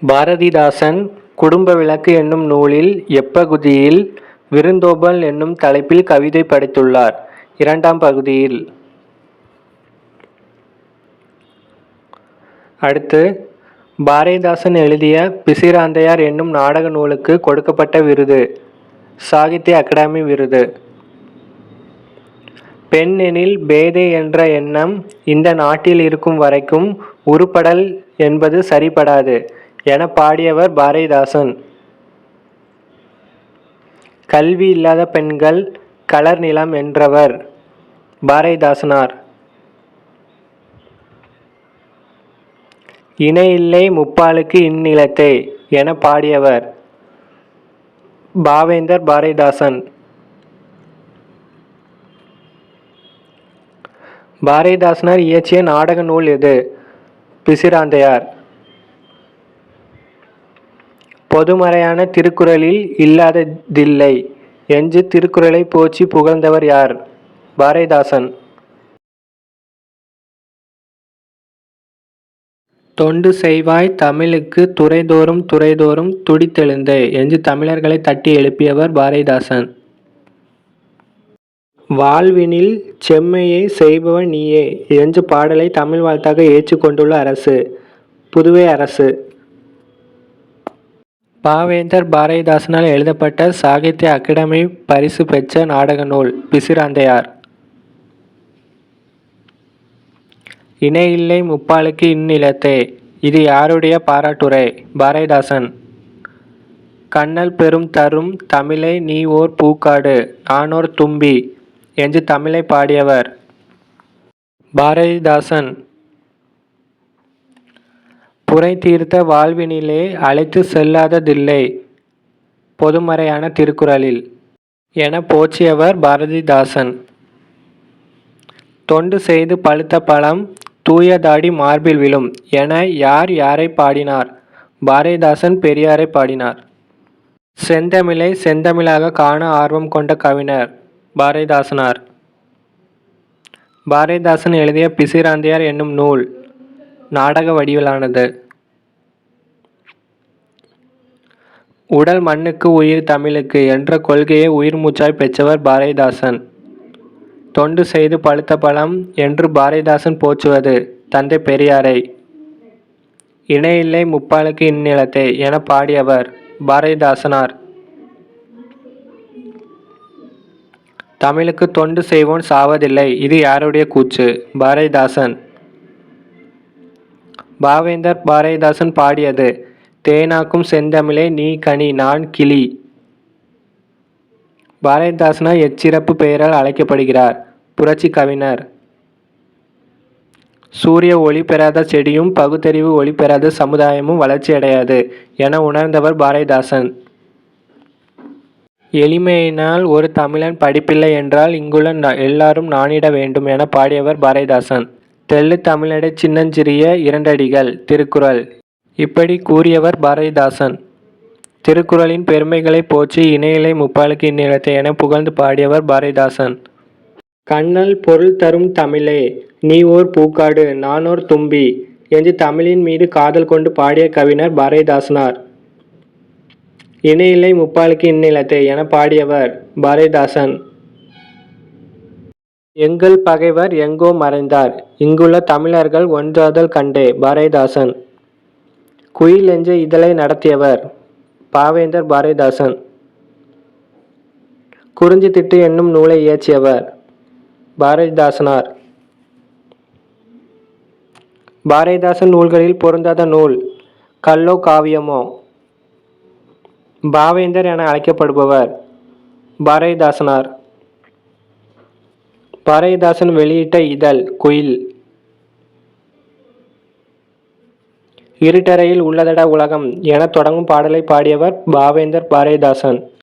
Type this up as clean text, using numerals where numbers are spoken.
பாரதிதாசன் குடும்ப விளக்கு என்னும் நூலில் எப்பகுதியில் விருந்தோம்பல் என்னும் தலைப்பில் கவிதை படைத்துள்ளார்? இரண்டாம் பகுதியில். அடுத்து, பாரதிதாசன் எழுதிய பிசிராந்தையார் என்னும் நாடக நூலுக்கு கொடுக்கப்பட்ட விருது? சாகித்ய அகாடமி விருது. பெண் எனில் பேதை என்ற எண்ணம் இந்த நாட்டில் இருக்கும் வரைக்கும் உருப்படல் என்பது சரிபடாது என பாடியவர் பாரதிதாசன். கல்வி இல்லாத பெண்கள் கலர் நிலம் என்றவர் பாரதிதாசனார். இணையில்லை முப்பாலுக்கு இந்நிலத்தே என பாடியவர் பாவேந்தர் பாரதிதாசன். பாரதிதாசனார் இயற்றிய நாடக நூல் எது? பிசிராந்தையார். பொதுமறையான திருக்குறளில் இல்லாததில்லை என்று திருக்குறளை போற்றி புகழ்ந்தவர் யார்? பாரதிதாசன். தொண்டு செய்வாய் தமிழுக்கு துறைதோறும் துறைதோறும் துடித்தெழுந்து என்று தமிழர்களை தட்டி எழுப்பியவர் பாரதிதாசன். வாழ்வினில் செம்மையை செய்பவன் நீயே என்ற பாடலை தமிழ் வாழ்த்தாக ஏற்றுக்கொண்டுள்ள அரசு? புதுவை அரசு. பாவேந்தர் பாரதிதாசனால் எழுதப்பட்ட சாகித்ய அகாடமி பரிசு பெற்ற நாடக நூல் பிசிராந்தையார். இணையில்லை முப்பாலுக்கு இந்நிலத்தே இது யாருடைய பாராட்டுரை? பாரதிதாசன். கண்ணல் பெரும் தரும் தமிழை நீ ஓர் பூக்காடு நானோர் தும்பி என்று தமிழை பாடியவர் பாரதிதாசன். புரை தீர்த்த வாழ்வினிலே அழைத்து செல்லாததில்லை பொதுமறையான திருக்குறளில் என போற்றியவர் பாரதிதாசன். தொண்டு செய்து பழுத்த பழம் தூயதாடி மார்பில் விழும் என யார் யாரை பாடினார்? பாரதிதாசன் பெரியாரை பாடினார். செந்தமிழை செந்தமிழாக காண ஆர்வம் கொண்ட கவிஞர் பாரதிதாசனார். பாரதிதாசன் எழுதிய பிசிராந்தையார் என்னும் நூல் நாடக வடிவிலானது. உடல் மண்ணுக்கு உயிர் தமிழுக்கு என்ற கொள்கையை உயிர் மூச்சாய் பெற்றவர் பாரதிதாசன். தொண்டு செய்து பழுத்த பழம் என்று பாரதிதாசன் போற்றுவது தந்தை பெரியாரை. இணையில்லை முப்பாலுக்கு இந்நிலத்தே என பாடியவர் பாரதிதாசனார். தமிழுக்கு தொண்டு செய்வோன் சாவதில்லை இது யாருடைய கூற்று? பாரதிதாசன். பாவேந்தர் பாரதிதாசன் பாடியது தேனாக்கும் செந்தமிழே நீ கனி நான் கிளி. பாரதிதாசனார் எச்சிறப்பு பெயரால் அழைக்கப்படுகிறார்? புரட்சி கவிஞர். சூரிய ஒளி பெறாத செடியும் பகுத்தறிவு ஒளி பெறாத சமுதாயமும் வளர்ச்சியடையாது என உணர்ந்தவர் பாரதிதாசன். எளிமையினால் ஒரு தமிழன் படிப்பில்லை என்றால் இங்குள்ள எல்லாரும் நாணிட வேண்டும் என பாடியவர் பாரதிதாசன். தெள்ளு தமிழடை சின்னஞ்சிறிய இரண்டடிகள் திருக்குறள் இப்படி கூறியவர் பாரதிதாசன். திருக்குறளின் பெருமைகளை போற்றி இணையில்லை முப்பாலுக்கு இந்நிலத்தே என புகழ்ந்து பாடியவர் பாரதிதாசன். கண்ணல் பொருள் தரும் தமிழே நீ ஓர் பூக்காடு நானோர் தும்பி என்று தமிழின் மீது காதல் கொண்டு பாடிய கவிஞர் பாரதிதாசனார். இணையில்லை முப்பாலுக்கு இந்நிலத்தே என பாடியவர் பாரதிதாசன். எங்கள் பகைவர் எங்கோ மறைந்தார் இங்குள்ள தமிழர்கள் ஒன்றாதல் கண்டே பாரதிதாசன். குயில் என்ற இதழை நடத்தியவர் பாவேந்தர் பாரதிதாசன். குறிஞ்சி திட்டு என்னும் நூலை இயற்றியவர் பாரதிதாசனார். பாரதிதாசன் நூல்களில் பொருந்தாத நூல் கல்லோ காவியமோ? பாவேந்தர் என அழைக்கப்படுபவர் பாரதிதாசனார். பாரதிதாசன் வெளியிட்ட இதழ் குயில். இருட்டறையில் உள்ளதடா உலகம் என தொடங்கும் பாடலை பாடியவர் பாவேந்தர் பாரதிதாசன்.